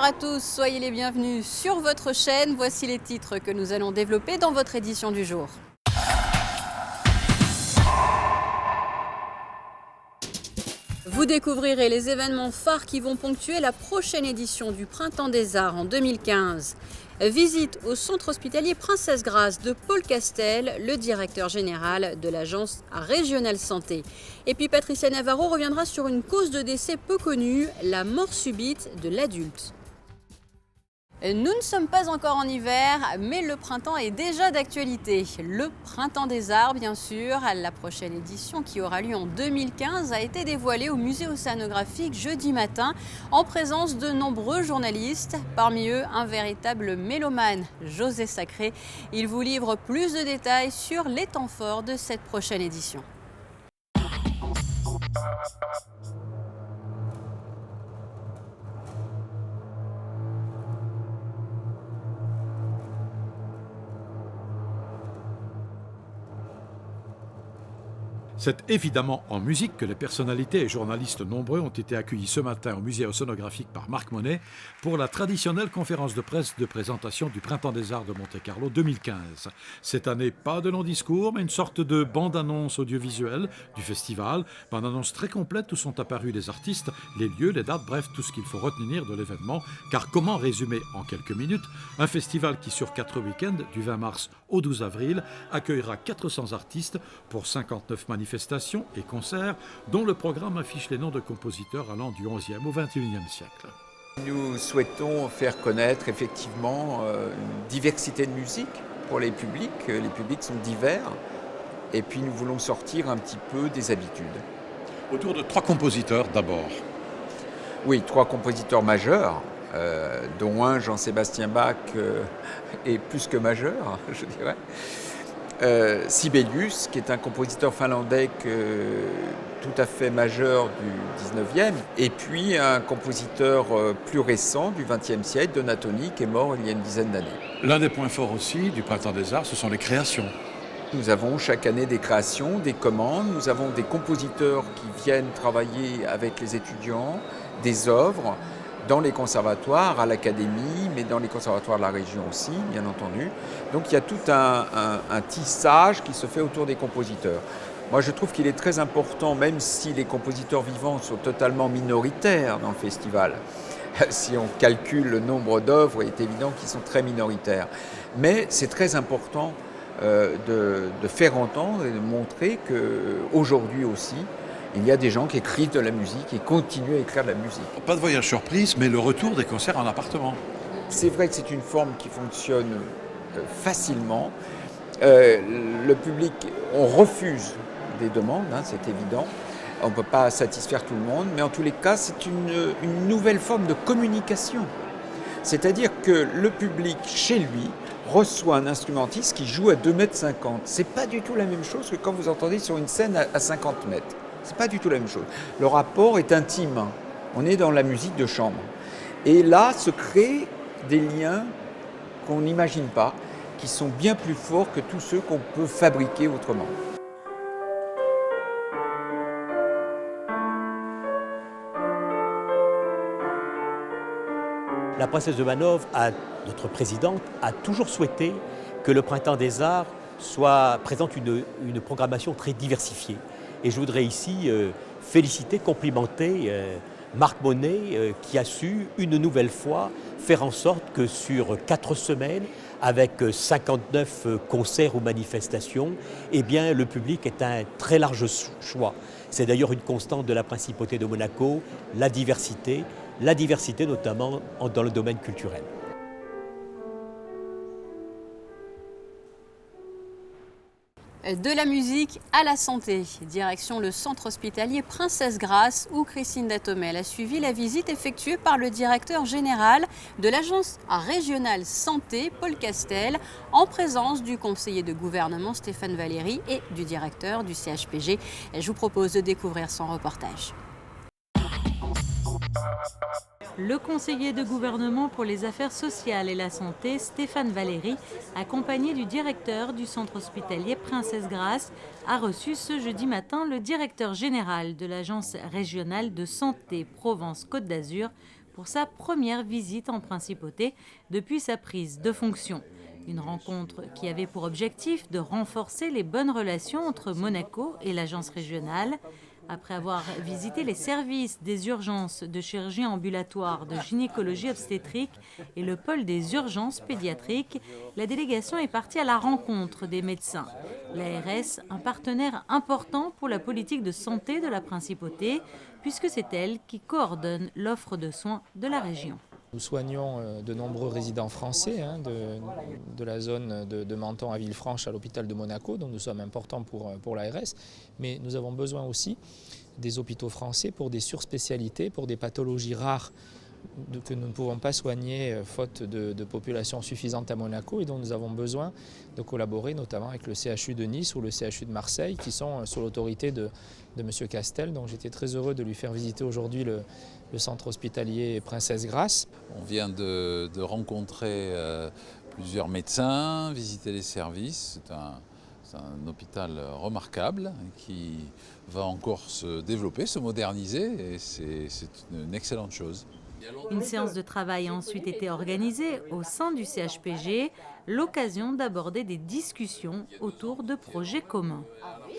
à tous, soyez les bienvenus sur votre chaîne. Voici les titres que nous allons développer dans votre édition du jour. Vous découvrirez les événements phares qui vont ponctuer la prochaine édition du Printemps des Arts en 2015. Visite au centre hospitalier Princesse Grace de Paul Castel, le directeur général de l'agence régionale santé. Et puis Patricia Navarro reviendra sur une cause de décès peu connue, la mort subite de l'adulte. Nous ne sommes pas encore en hiver, mais le printemps est déjà d'actualité. Le Printemps des Arts, bien sûr. La prochaine édition, qui aura lieu en 2015, a été dévoilée au musée océanographique jeudi matin, en présence de nombreux journalistes. Parmi eux, un véritable mélomane, José Sacré. Il vous livre plus de détails sur les temps forts de cette prochaine édition. C'est évidemment en musique que les personnalités et journalistes nombreux ont été accueillis ce matin au musée océanographique par Marc Monet pour la traditionnelle conférence de presse de présentation du Printemps des Arts de Monte-Carlo 2015. Cette année, pas de long discours, mais une sorte de bande-annonce audiovisuelle du festival, bande-annonce très complète où sont apparus les artistes, les lieux, les dates, bref, tout ce qu'il faut retenir de l'événement. Car comment résumer en quelques minutes un festival qui, sur 4 week-ends, du 20 mars au 12 avril, accueillera 400 artistes pour 59 manifestations et concerts, dont le programme affiche les noms de compositeurs allant du XIe au XXIe siècle. Nous souhaitons faire connaître effectivement une diversité de musique pour les publics. Les publics sont divers et puis nous voulons sortir un petit peu des habitudes. Autour de 3 compositeurs d'abord. Oui, 3 compositeurs majeurs, dont un, Jean-Sébastien Bach, est plus que majeur, je dirais. Sibelius, qui est un compositeur finlandais tout à fait majeur du 19e, et puis un compositeur plus récent du 20e siècle, Donatoni, qui est mort il y a une dizaine d'années. L'un des points forts aussi du Printemps des Arts, ce sont les créations. Nous avons chaque année des créations, des commandes, nous avons des compositeurs qui viennent travailler avec les étudiants, des œuvres, dans les conservatoires, à l'académie, mais dans les conservatoires de la région aussi, bien entendu. Donc il y a tout un tissage qui se fait autour des compositeurs. Moi je trouve qu'il est très important, même si les compositeurs vivants sont totalement minoritaires dans le festival, si on calcule le nombre d'œuvres, il est évident qu'ils sont très minoritaires. Mais c'est très important de faire entendre et de montrer qu'aujourd'hui aussi, il y a des gens qui écrivent de la musique et continuent à écrire de la musique. Pas de voyage surprise, mais le retour des concerts en appartement. C'est vrai que c'est une forme qui fonctionne facilement. Le public, on refuse des demandes, c'est évident. On ne peut pas satisfaire tout le monde, mais en tous les cas, c'est une nouvelle forme de communication. C'est-à-dire que le public, chez lui, reçoit un instrumentiste qui joue à 2,50 m. Ce n'est pas du tout la même chose que quand vous entendez sur une scène à 50 mètres. Ce n'est pas du tout la même chose. Le rapport est intime. On est dans la musique de chambre. Et là se créent des liens qu'on n'imagine pas, qui sont bien plus forts que tous ceux qu'on peut fabriquer autrement. La princesse de Manov, notre présidente, a toujours souhaité que le Printemps des Arts présente une programmation très diversifiée. Et je voudrais ici féliciter, complimenter Marc Monet qui a su une nouvelle fois faire en sorte que sur 4 semaines, avec 59 concerts ou manifestations, eh bien, le public est un très large choix. C'est d'ailleurs une constante de la principauté de Monaco, la diversité notamment dans le domaine culturel. De la musique à la santé. Direction le centre hospitalier Princesse Grace où Christine Datomel a suivi la visite effectuée par le directeur général de l'agence régionale santé, Paul Castel, en présence du conseiller de gouvernement Stéphane Valéry et du directeur du CHPG. Je vous propose de découvrir son reportage. Le conseiller de gouvernement pour les affaires sociales et la santé, Stéphane Valéry, accompagné du directeur du centre hospitalier Princesse Grace, a reçu ce jeudi matin le directeur général de l'agence régionale de santé Provence-Côte d'Azur pour sa première visite en principauté depuis sa prise de fonction. Une rencontre qui avait pour objectif de renforcer les bonnes relations entre Monaco et l'agence régionale. Après avoir visité les services des urgences de chirurgie ambulatoire, de gynécologie obstétrique et le pôle des urgences pédiatriques, la délégation est partie à la rencontre des médecins. L'ARS, un partenaire important pour la politique de santé de la principauté, puisque c'est elle qui coordonne l'offre de soins de la région. Nous soignons de nombreux résidents français de la zone de Menton à Villefranche à l'hôpital de Monaco, donc nous sommes importants pour l'ARS, mais nous avons besoin aussi des hôpitaux français pour des surspécialités, pour des pathologies rares que nous ne pouvons pas soigner faute de population suffisante à Monaco et dont nous avons besoin de collaborer notamment avec le CHU de Nice ou le CHU de Marseille qui sont sous l'autorité de M. Castel. Donc j'étais très heureux de lui faire visiter aujourd'hui le centre hospitalier Princesse Grace. On vient de rencontrer plusieurs médecins, visiter les services. C'est un hôpital remarquable qui va encore se développer, se moderniser et c'est une excellente chose. Une séance de travail a ensuite été organisée au sein du CHPG, l'occasion d'aborder des discussions autour de projets communs.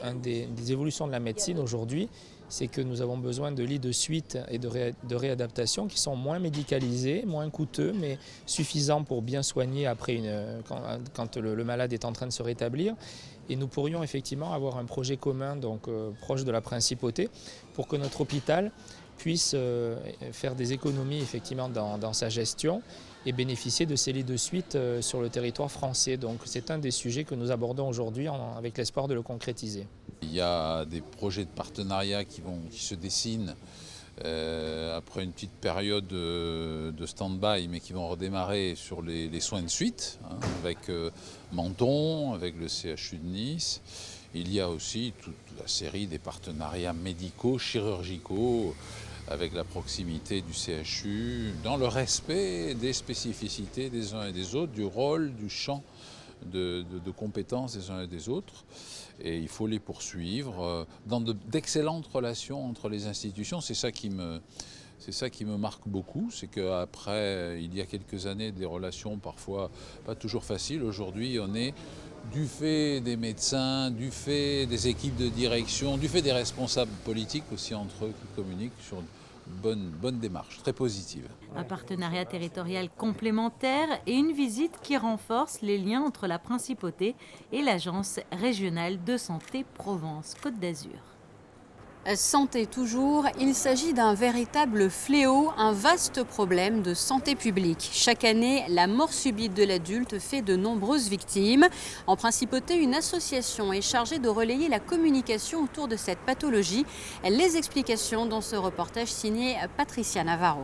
Une des évolutions de la médecine aujourd'hui, c'est que nous avons besoin de lits de suite et de réadaptation qui sont moins médicalisés, moins coûteux, mais suffisants pour bien soigner après quand le malade est en train de se rétablir. Et nous pourrions effectivement avoir un projet commun proche de la principauté pour que notre hôpital puisse faire des économies effectivement dans sa gestion et bénéficier de ces lits de suite sur le territoire français. Donc c'est un des sujets que nous abordons aujourd'hui avec l'espoir de le concrétiser. Il y a des projets de partenariat qui se dessinent après une petite période de stand-by, mais qui vont redémarrer sur les soins de suite, avec Menton, avec le CHU de Nice. Il y a aussi toute la série des partenariats médicaux, chirurgicaux, avec la proximité du CHU, dans le respect des spécificités des uns et des autres, du rôle, du champ de compétences des uns et des autres. Et il faut les poursuivre dans d'excellentes relations entre les institutions. C'est ça qui me marque beaucoup, c'est qu'après, il y a quelques années, des relations parfois pas toujours faciles. Aujourd'hui, on est, du fait des médecins, du fait des équipes de direction, du fait des responsables politiques aussi entre eux qui communiquent sur une bonne démarche, très positive. Un partenariat territorial complémentaire et une visite qui renforce les liens entre la principauté et l'agence régionale de santé Provence-Côte d'Azur. Santé toujours, il s'agit d'un véritable fléau, un vaste problème de santé publique. Chaque année, la mort subite de l'adulte fait de nombreuses victimes. En principauté, une association est chargée de relayer la communication autour de cette pathologie. Les explications dans ce reportage signé Patricia Navarro.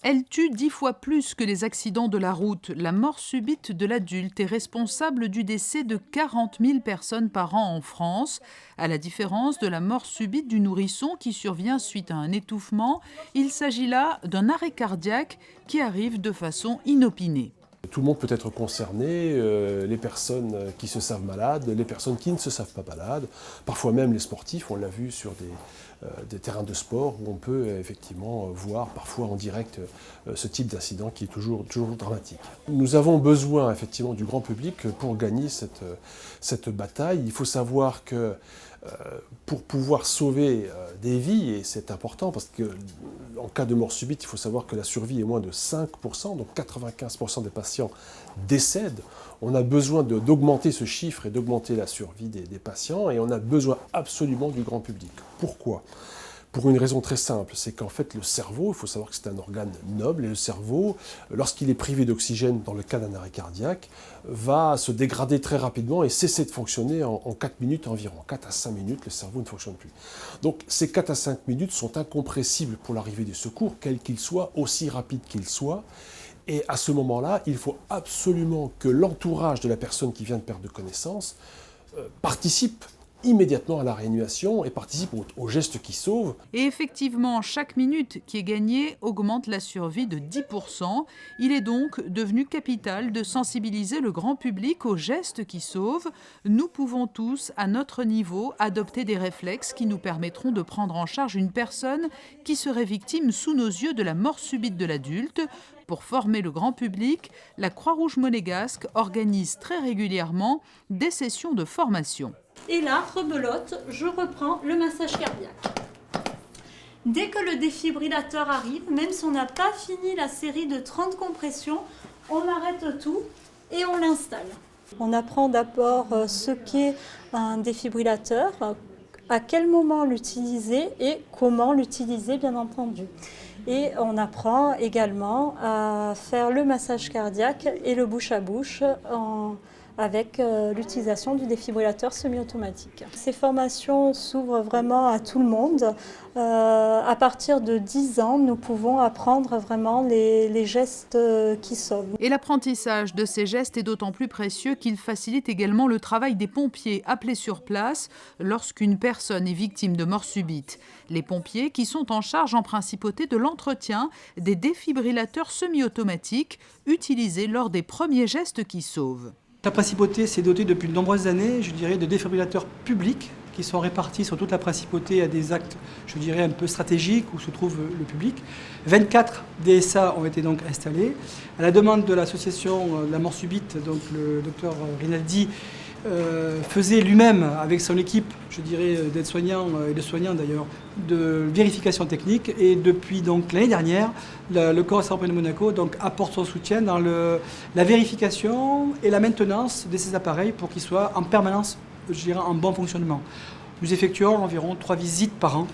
Elle tue 10 fois plus que les accidents de la route. La mort subite de l'adulte est responsable du décès de 40 000 personnes par an en France. À la différence de la mort subite du nourrisson qui survient suite à un étouffement, il s'agit là d'un arrêt cardiaque qui arrive de façon inopinée. Tout le monde peut être concerné, les personnes qui se savent malades, les personnes qui ne se savent pas malades, parfois même les sportifs, on l'a vu sur des terrains de sport où on peut effectivement voir parfois en direct ce type d'incident qui est toujours dramatique. Nous avons besoin effectivement du grand public pour gagner cette bataille. Il faut savoir que pour pouvoir sauver des vies, et c'est important parce qu'en cas de mort subite, il faut savoir que la survie est moins de 5%, donc 95% des patients décèdent. On a besoin d'augmenter ce chiffre et d'augmenter la survie des patients, et on a besoin absolument du grand public. Pourquoi ? Pour une raison très simple, c'est qu'en fait le cerveau, il faut savoir que c'est un organe noble, et le cerveau, lorsqu'il est privé d'oxygène dans le cas d'un arrêt cardiaque, va se dégrader très rapidement et cesser de fonctionner en 4 minutes environ. 4 à 5 minutes, le cerveau ne fonctionne plus. Donc ces 4 à 5 minutes sont incompressibles pour l'arrivée du secours, quel qu'il soit, aussi rapide qu'il soit. Et à ce moment-là, il faut absolument que l'entourage de la personne qui vient de perdre connaissance participe immédiatement à la réanimation et participent aux gestes qui sauvent. Et effectivement, chaque minute qui est gagnée augmente la survie de 10%. Il est donc devenu capital de sensibiliser le grand public aux gestes qui sauvent. Nous pouvons tous, à notre niveau, adopter des réflexes qui nous permettront de prendre en charge une personne qui serait victime sous nos yeux de la mort subite de l'adulte. Pour former le grand public, la Croix-Rouge monégasque organise très régulièrement des sessions de formation. Et là, rebelote, je reprends le massage cardiaque. Dès que le défibrillateur arrive, même si on n'a pas fini la série de 30 compressions, on arrête tout et on l'installe. On apprend d'abord ce qu'est un défibrillateur, à quel moment l'utiliser et comment l'utiliser, bien entendu. Et on apprend également à faire le massage cardiaque et le bouche-à-bouche avec l'utilisation du défibrillateur semi-automatique. Ces formations s'ouvrent vraiment à tout le monde. À partir de 10 ans, nous pouvons apprendre vraiment les gestes qui sauvent. Et l'apprentissage de ces gestes est d'autant plus précieux qu'il facilite également le travail des pompiers appelés sur place lorsqu'une personne est victime de mort subite. Les pompiers qui sont en charge en principauté de l'entretien des défibrillateurs semi-automatiques utilisés lors des premiers gestes qui sauvent. La principauté s'est dotée depuis de nombreuses années, je dirais, de défibrillateurs publics qui sont répartis sur toute la principauté à des actes, je dirais, un peu stratégiques où se trouve le public. 24 DSA ont été donc installés. À la demande de l'association de la mort subite, donc le docteur Rinaldi faisait lui-même avec son équipe, je dirais, d'aides-soignants et de soignants d'ailleurs, de vérification technique. Et depuis donc l'année dernière, le corps européen de Monaco donc, apporte son soutien dans la vérification et la maintenance de ces appareils pour qu'ils soient en permanence, je dirais, en bon fonctionnement. Nous effectuons environ 3 visites par an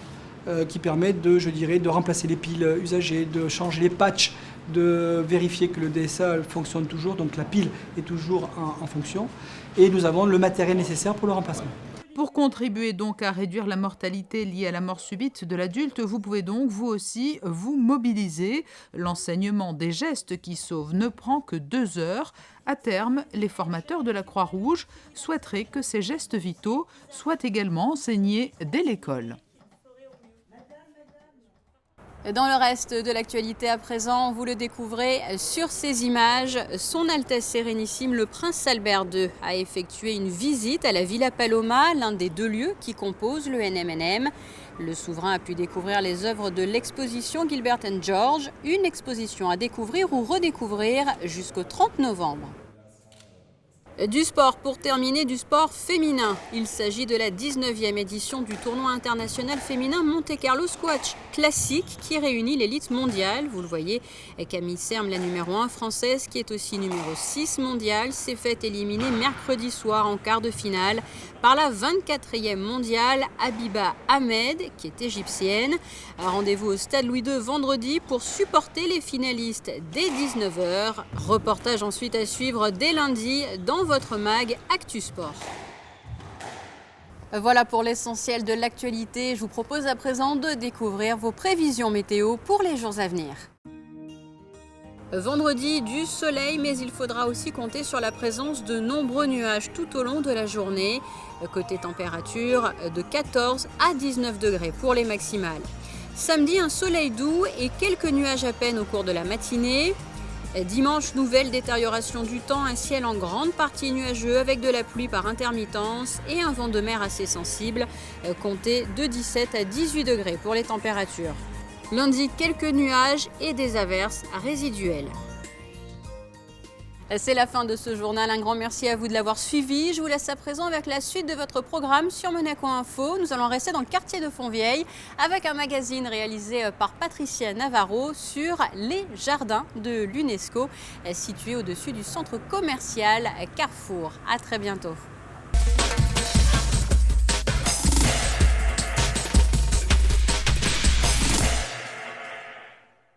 qui permettent de remplacer les piles usagées, de changer les patchs, de vérifier que le DSA fonctionne toujours, donc la pile est toujours en fonction. Et nous avons le matériel nécessaire pour le remplacement. Pour contribuer donc à réduire la mortalité liée à la mort subite de l'adulte, vous pouvez donc vous aussi vous mobiliser. L'enseignement des gestes qui sauvent ne prend que 2 heures. À terme, les formateurs de la Croix-Rouge souhaiteraient que ces gestes vitaux soient également enseignés dès l'école. Dans le reste de l'actualité à présent, vous le découvrez sur ces images. Son Altesse Sérénissime, le Prince Albert II, a effectué une visite à la Villa Paloma, l'un des 2 lieux qui composent le NMNM. Le souverain a pu découvrir les œuvres de l'exposition Gilbert & George, une exposition à découvrir ou redécouvrir jusqu'au 30 novembre. Du sport pour terminer, du sport féminin. Il s'agit de la 19e édition du tournoi international féminin Monte Carlo Squash classique qui réunit l'élite mondiale. Vous le voyez, Camille Serme, la numéro 1 française, qui est aussi numéro 6 mondiale, s'est fait éliminer mercredi soir en quart de finale par la 24e mondiale Habiba Ahmed, qui est égyptienne. Rendez-vous au Stade Louis II vendredi pour supporter les finalistes dès 19h. Reportage ensuite à suivre dès lundi dans votre mag Actu Sport. Voilà pour l'essentiel de l'actualité. Je vous propose à présent de découvrir vos prévisions météo pour les jours à venir. Vendredi, du soleil, mais il faudra aussi compter sur la présence de nombreux nuages tout au long de la journée. Côté température, de 14 à 19 degrés pour les maximales. Samedi, un soleil doux et quelques nuages à peine au cours de la matinée. Dimanche, nouvelle détérioration du temps, un ciel en grande partie nuageux avec de la pluie par intermittence et un vent de mer assez sensible, comptez de 17 à 18 degrés pour les températures. Lundi, quelques nuages et des averses résiduelles. C'est la fin de ce journal. Un grand merci à vous de l'avoir suivi. Je vous laisse à présent avec la suite de votre programme sur Monaco Info. Nous allons rester dans le quartier de Fontvieille avec un magazine réalisé par Patricia Navarro sur les jardins de l'UNESCO situés au-dessus du centre commercial Carrefour. À très bientôt.